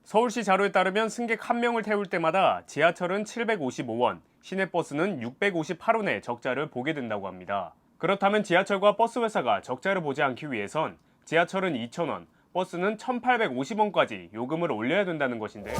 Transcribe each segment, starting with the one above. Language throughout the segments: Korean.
서울시 자료에 따르면 승객 1명을 태울 때마다 지하철은 755원, 시내버스는 658원의 적자를 보게 된다고 합니다. 그렇다면 지하철과 버스 회사가 적자를 보지 않기 위해선 지하철은 2,000원, 버스는 1,850원까지 요금을 올려야 된다는 것인데요.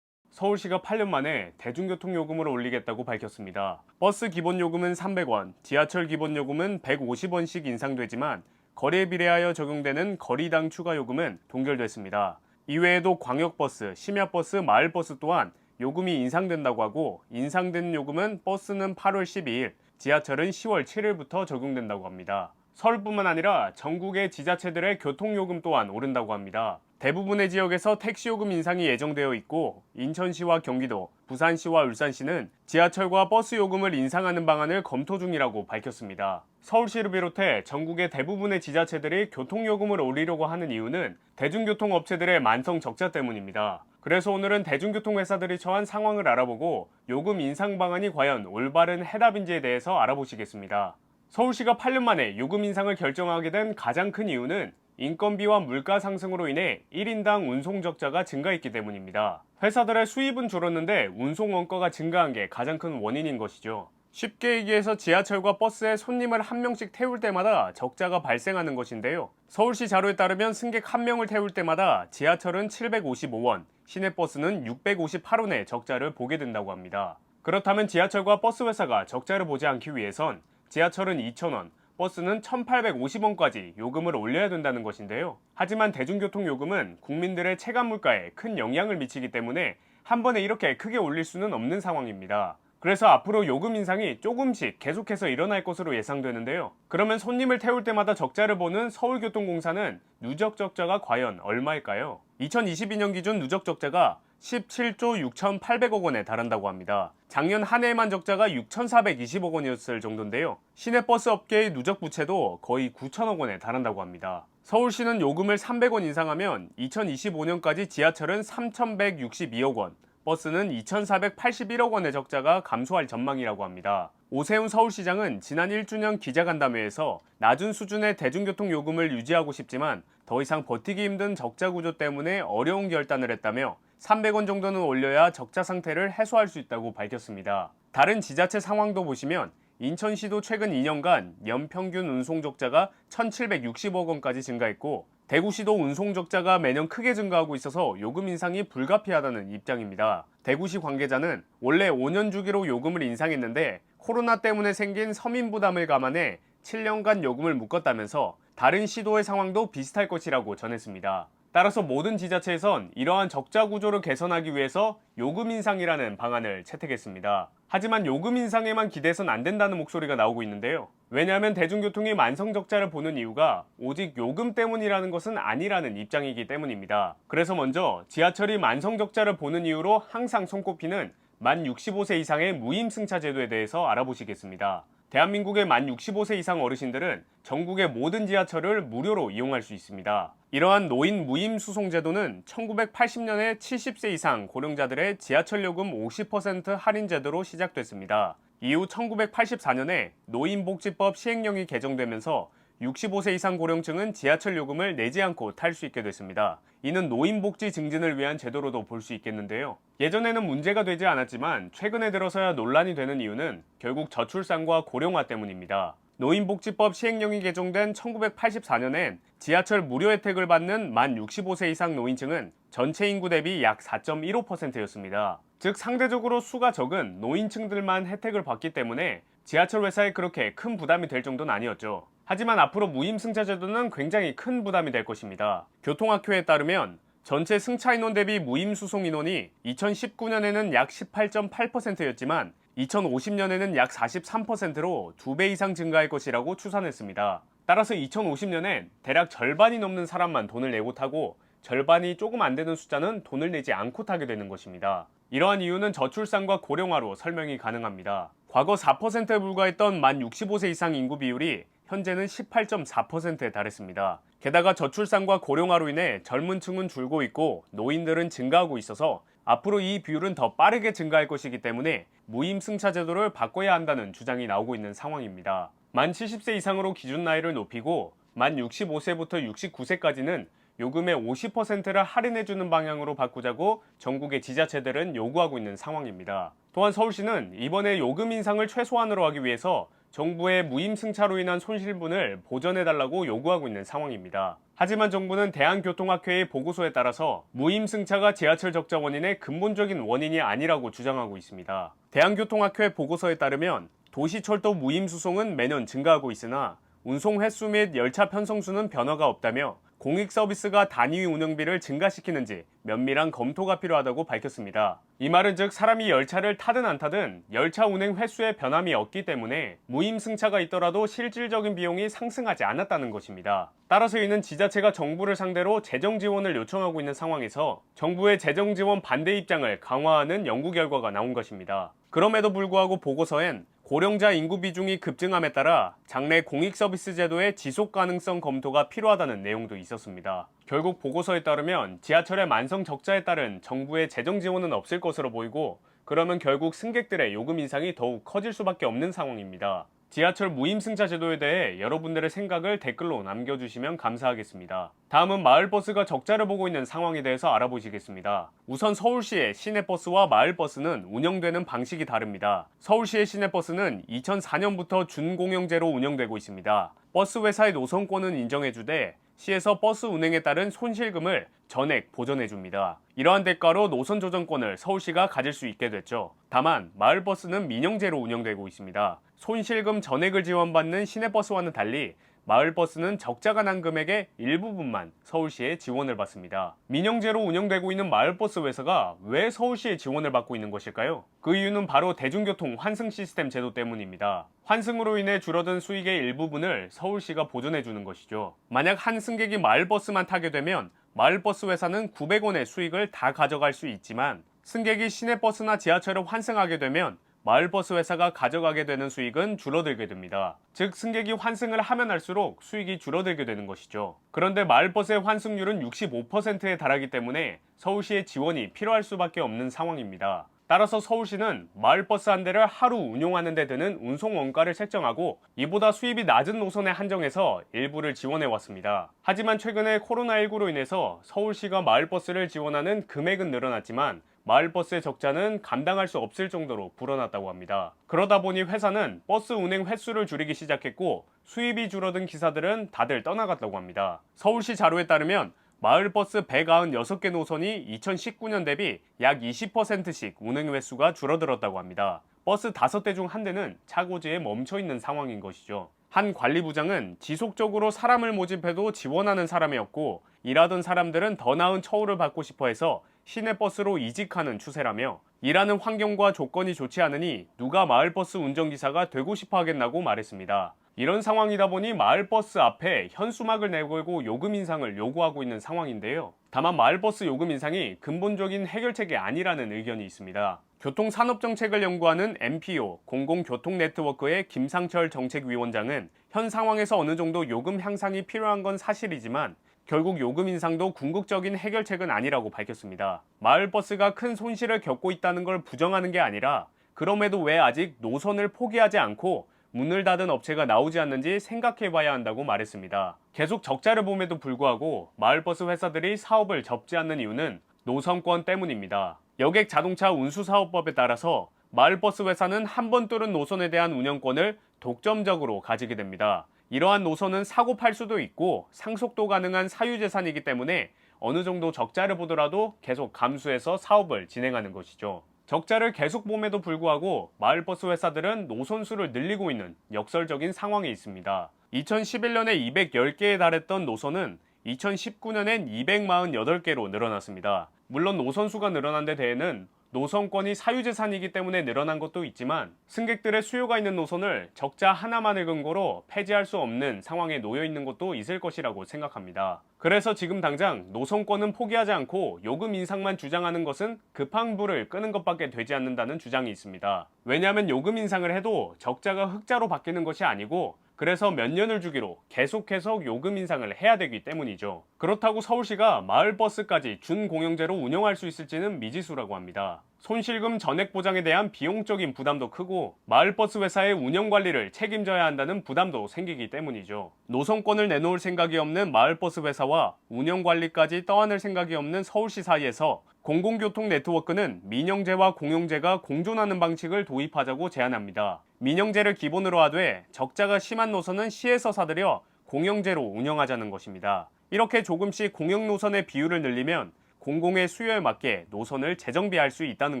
서울시가 8년 만에 대중교통 요금을 올리겠다고 밝혔습니다. 버스 기본 요금은 300원, 지하철 기본 요금은 150원씩 인상되지만 거리에 비례하여 적용되는 거리당 추가 요금은 동결됐습니다. 이외에도 광역버스, 심야버스, 마을버스 또한 요금이 인상된다고 하고 인상된 요금은 버스는 8월 12일, 지하철은 10월 7일부터 적용된다고 합니다. 서울뿐만 아니라 전국의 지자체들의 교통요금 또한 오른다고 합니다. 대부분의 지역에서 택시요금 인상이 예정되어 있고 인천시와 경기도, 부산시와 울산시는 지하철과 버스 요금을 인상하는 방안을 검토 중이라고 밝혔습니다. 서울시를 비롯해 전국의 대부분의 지자체들이 교통요금을 올리려고 하는 이유는 대중교통업체들의 만성 적자 때문입니다. 그래서 오늘은 대중교통회사들이 처한 상황을 알아보고 요금 인상 방안이 과연 올바른 해답인지에 대해서 알아보시겠습니다. 서울시가 8년 만에 요금 인상을 결정하게 된 가장 큰 이유는 인건비와 물가 상승으로 인해 1인당 운송 적자가 증가했기 때문입니다. 회사들의 수입은 줄었는데 운송 원가가 증가한 게 가장 큰 원인인 것이죠. 쉽게 얘기해서 지하철과 버스에 손님을 1명씩 태울 때마다 적자가 발생하는 것인데요. 서울시 자료에 따르면 승객 1명을 태울 때마다 지하철은 755원, 시내버스는 658원의 적자를 보게 된다고 합니다. 그렇다면 지하철과 버스 회사가 적자를 보지 않기 위해선 지하철은 2,000원, 버스는 1,850원까지 요금을 올려야 된다는 것인데요. 하지만 대중교통 요금은 국민들의 체감 물가에 큰 영향을 미치기 때문에 한 번에 이렇게 크게 올릴 수는 없는 상황입니다. 그래서 앞으로 요금 인상이 조금씩 계속해서 일어날 것으로 예상되는데요. 그러면 손님을 태울 때마다 적자를 보는 서울교통공사는 누적 적자가 과연 얼마일까요? 2022년 기준 누적 적자가 17조 6,800억 원에 달한다고 합니다. 작년 한 해에만 적자가 6,420억 원이었을 정도인데요. 시내버스 업계의 누적 부채도 거의 9천억 원에 달한다고 합니다. 서울시는 요금을 300원 인상하면 2025년까지 지하철은 3,162억 원, 버스는 2,481억 원의 적자가 감소할 전망이라고 합니다. 오세훈 서울시장은 지난 1주년 기자간담회에서 낮은 수준의 대중교통 요금을 유지하고 싶지만 더 이상 버티기 힘든 적자 구조 때문에 어려운 결단을 했다며 300원 정도는 올려야 적자 상태를 해소할 수 있다고 밝혔습니다. 다른 지자체 상황도 보시면 인천시도 최근 2년간 연평균 운송 적자가 1,760억 원까지 증가했고 대구시도 운송 적자가 매년 크게 증가하고 있어서 요금 인상이 불가피하다는 입장입니다. 대구시 관계자는 원래 5년 주기로 요금을 인상했는데 코로나 때문에 생긴 서민 부담을 감안해 7년간 요금을 묶었다면서 다른 시도의 상황도 비슷할 것이라고 전했습니다. 따라서 모든 지자체에선 이러한 적자 구조를 개선하기 위해서 요금 인상이라는 방안을 채택했습니다. 하지만 요금 인상에만 기대선 안 된다는 목소리가 나오고 있는데요. 왜냐하면 대중교통이 만성 적자를 보는 이유가 오직 요금 때문이라는 것은 아니라는 입장이기 때문입니다. 그래서 먼저 지하철이 만성 적자를 보는 이유로 항상 손꼽히는 만 65세 이상의 무임승차 제도에 대해서 알아보시겠습니다. 대한민국의 만 65세 이상 어르신들은 전국의 모든 지하철을 무료로 이용할 수 있습니다. 이러한 노인 무임 수송 제도는 1980년에 70세 이상 고령자들의 지하철 요금 50% 할인 제도로 시작됐습니다. 이후 1984년에 노인복지법 시행령이 개정되면서 65세 이상 고령층은 지하철 요금을 내지 않고 탈 수 있게 됐습니다. 이는 노인복지 증진을 위한 제도로도 볼 수 있겠는데요. 예전에는 문제가 되지 않았지만 최근에 들어서야 논란이 되는 이유는 결국 저출산과 고령화 때문입니다. 노인복지법 시행령이 개정된 1984년엔 지하철 무료 혜택을 받는 만 65세 이상 노인층은 전체 인구 대비 약 4.15%였습니다. 즉 상대적으로 수가 적은 노인층들만 혜택을 받기 때문에 지하철 회사에 그렇게 큰 부담이 될 정도는 아니었죠. 하지만 앞으로 무임승차 제도는 굉장히 큰 부담이 될 것입니다. 교통학회에 따르면 전체 승차 인원 대비 무임수송 인원이 2019년에는 약 18.8%였지만 2050년에는 약 43%로 2배 이상 증가할 것이라고 추산했습니다. 따라서 2050년엔 대략 절반이 넘는 사람만 돈을 내고 타고 절반이 조금 안 되는 숫자는 돈을 내지 않고 타게 되는 것입니다. 이러한 이유는 저출산과 고령화로 설명이 가능합니다. 과거 4%에 불과했던 만 65세 이상 인구 비율이 현재는 18.4%에 달했습니다. 게다가 저출산과 고령화로 인해 젊은 층은 줄고 있고 노인들은 증가하고 있어서 앞으로 이 비율은 더 빠르게 증가할 것이기 때문에 무임승차 제도를 바꿔야 한다는 주장이 나오고 있는 상황입니다. 만 70세 이상으로 기준 나이를 높이고 만 65세부터 69세까지는 요금의 50%를 할인해주는 방향으로 바꾸자고 전국의 지자체들은 요구하고 있는 상황입니다. 또한 서울시는 이번에 요금 인상을 최소한으로 하기 위해서 정부의 무임승차로 인한 손실분을 보전해달라고 요구하고 있는 상황입니다. 하지만 정부는 대한교통학회의 보고서에 따라서 무임승차가 지하철 적자 원인의 근본적인 원인이 아니라고 주장하고 있습니다. 대한교통학회 보고서에 따르면 도시철도 무임수송은 매년 증가하고 있으나 운송 횟수 및 열차 편성수는 변화가 없다며 공익 서비스가 단위 운영비를 증가시키는지 면밀한 검토가 필요하다고 밝혔습니다. 이 말은 즉 사람이 열차를 타든 안 타든 열차 운행 횟수에 변함이 없기 때문에 무임승차가 있더라도 실질적인 비용이 상승하지 않았다는 것입니다. 따라서 이는 지자체가 정부를 상대로 재정 지원을 요청하고 있는 상황에서 정부의 재정 지원 반대 입장을 강화하는 연구 결과가 나온 것입니다. 그럼에도 불구하고 보고서엔 고령자 인구 비중이 급증함에 따라 장래 공익서비스 제도의 지속 가능성 검토가 필요하다는 내용도 있었습니다. 결국 보고서에 따르면 지하철의 만성 적자에 따른 정부의 재정 지원은 없을 것으로 보이고 그러면 결국 승객들의 요금 인상이 더욱 커질 수밖에 없는 상황입니다. 지하철 무임승차 제도에 대해 여러분들의 생각을 댓글로 남겨주시면 감사하겠습니다. 다음은 마을버스가 적자를 보고 있는 상황에 대해서 알아보시겠습니다. 우선 서울시의 시내버스와 마을버스는 운영되는 방식이 다릅니다. 서울시의 시내버스는 2004년부터 준공영제로 운영되고 있습니다. 버스 회사의 노선권은 인정해주되 시에서 버스 운행에 따른 손실금을 전액 보전해줍니다. 이러한 대가로 노선 조정권을 서울시가 가질 수 있게 됐죠. 다만 마을버스는 민영제로 운영되고 있습니다. 손실금 전액을 지원받는 시내버스와는 달리 마을버스는 적자가 난 금액의 일부분만 서울시의 지원을 받습니다. 민영제로 운영되고 있는 마을버스 회사가 왜 서울시의 지원을 받고 있는 것일까요? 그 이유는 바로 대중교통 환승 시스템 제도 때문입니다. 환승으로 인해 줄어든 수익의 일부분을 서울시가 보전해주는 것이죠. 만약 한 승객이 마을버스만 타게 되면 마을버스 회사는 900원의 수익을 다 가져갈 수 있지만 승객이 시내버스나 지하철을 환승하게 되면 마을버스 회사가 가져가게 되는 수익은 줄어들게 됩니다. 즉 승객이 환승을 하면 할수록 수익이 줄어들게 되는 것이죠. 그런데 마을버스의 환승률은 65%에 달하기 때문에 서울시의 지원이 필요할 수밖에 없는 상황입니다. 따라서 서울시는 마을버스 한 대를 하루 운용하는 데 드는 운송 원가를 책정하고 이보다 수입이 낮은 노선에 한정해서 일부를 지원해왔습니다. 하지만 최근에 코로나19로 인해서 서울시가 마을버스를 지원하는 금액은 늘어났지만 마을버스의 적자는 감당할 수 없을 정도로 불어났다고 합니다. 그러다 보니 회사는 버스 운행 횟수를 줄이기 시작했고 수입이 줄어든 기사들은 다들 떠나갔다고 합니다. 서울시 자료에 따르면 마을버스 196개 노선이 2019년 대비 약 20%씩 운행 횟수가 줄어들었다고 합니다. 버스 5대 중 1대는 차고지에 멈춰있는 상황인 것이죠. 한 관리부장은 지속적으로 사람을 모집해도 지원하는 사람이 없고 일하던 사람들은 더 나은 처우를 받고 싶어 해서 시내버스로 이직하는 추세라며 일하는 환경과 조건이 좋지 않으니 누가 마을버스 운전기사가 되고 싶어 하겠나고 말했습니다. 이런 상황이다 보니 마을버스 앞에 현수막을 내걸고 요금 인상을 요구하고 있는 상황인데요. 다만 마을버스 요금 인상이 근본적인 해결책이 아니라는 의견이 있습니다. 교통산업정책을 연구하는 MPO 공공교통네트워크의 김상철 정책위원장은 현 상황에서 어느 정도 요금 향상이 필요한 건 사실이지만 결국 요금 인상도 궁극적인 해결책은 아니라고 밝혔습니다. 마을버스가 큰 손실을 겪고 있다는 걸 부정하는 게 아니라 그럼에도 왜 아직 노선을 포기하지 않고 문을 닫은 업체가 나오지 않는지 생각해봐야 한다고 말했습니다. 계속 적자를 봄에도 불구하고 마을버스 회사들이 사업을 접지 않는 이유는 노선권 때문입니다. 여객 자동차 운수사업법에 따라서 마을버스 회사는 한 번 뚫은 노선에 대한 운영권을 독점적으로 가지게 됩니다. 이러한 노선은 사고 팔 수도 있고 상속도 가능한 사유재산이기 때문에 어느 정도 적자를 보더라도 계속 감수해서 사업을 진행하는 것이죠. 적자를 계속 봄에도 불구하고 마을버스 회사들은 노선수를 늘리고 있는 역설적인 상황에 있습니다. 2011년에 210개에 달했던 노선은 2019년엔 248개로 늘어났습니다. 물론 노선수가 늘어난 데 대해는 노선권이 사유재산이기 때문에 늘어난 것도 있지만 승객들의 수요가 있는 노선을 적자 하나만을 근거로 폐지할 수 없는 상황에 놓여 있는 것도 있을 것이라고 생각합니다. 그래서 지금 당장 노선권은 포기하지 않고 요금 인상만 주장하는 것은 급한 불을 끄는 것밖에 되지 않는다는 주장이 있습니다. 왜냐하면 요금 인상을 해도 적자가 흑자로 바뀌는 것이 아니고 그래서 몇 년을 주기로 계속해서 요금 인상을 해야 되기 때문이죠. 그렇다고 서울시가 마을버스까지 준공영제로 운영할 수 있을지는 미지수라고 합니다. 손실금 전액 보장에 대한 비용적인 부담도 크고 마을버스 회사의 운영 관리를 책임져야 한다는 부담도 생기기 때문이죠. 노선권을 내놓을 생각이 없는 마을버스 회사와 운영 관리까지 떠안을 생각이 없는 서울시 사이에서 공공교통 네트워크는 민영제와 공영제가 공존하는 방식을 도입하자고 제안합니다. 민영제를 기본으로 하되 적자가 심한 노선은 시에서 사들여 공영제로 운영하자는 것입니다. 이렇게 조금씩 공영 노선의 비율을 늘리면 공공의 수요에 맞게 노선을 재정비할 수 있다는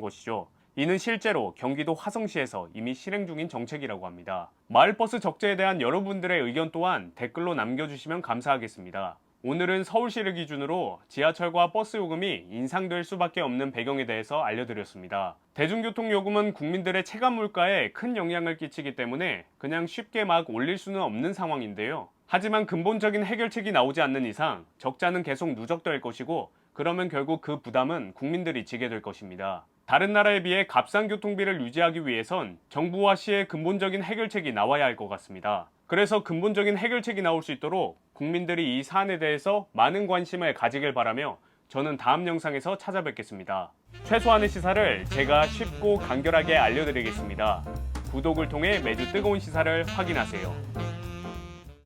것이죠. 이는 실제로 경기도 화성시에서 이미 실행 중인 정책이라고 합니다. 마을버스 적재에 대한 여러분들의 의견 또한 댓글로 남겨주시면 감사하겠습니다. 오늘은 서울시를 기준으로 지하철과 버스 요금이 인상될 수밖에 없는 배경에 대해서 알려드렸습니다. 대중교통 요금은 국민들의 체감 물가에 큰 영향을 끼치기 때문에 그냥 쉽게 막 올릴 수는 없는 상황인데요. 하지만 근본적인 해결책이 나오지 않는 이상 적자는 계속 누적될 것이고 그러면 결국 그 부담은 국민들이 지게 될 것입니다. 다른 나라에 비해 값싼 교통비를 유지하기 위해선 정부와 시의 근본적인 해결책이 나와야 할 것 같습니다. 그래서 근본적인 해결책이 나올 수 있도록 국민들이 이 사안에 대해서 많은 관심을 가지길 바라며 저는 다음 영상에서 찾아뵙겠습니다. 최소한의 시사를 제가 쉽고 간결하게 알려드리겠습니다. 구독을 통해 매주 뜨거운 시사를 확인하세요.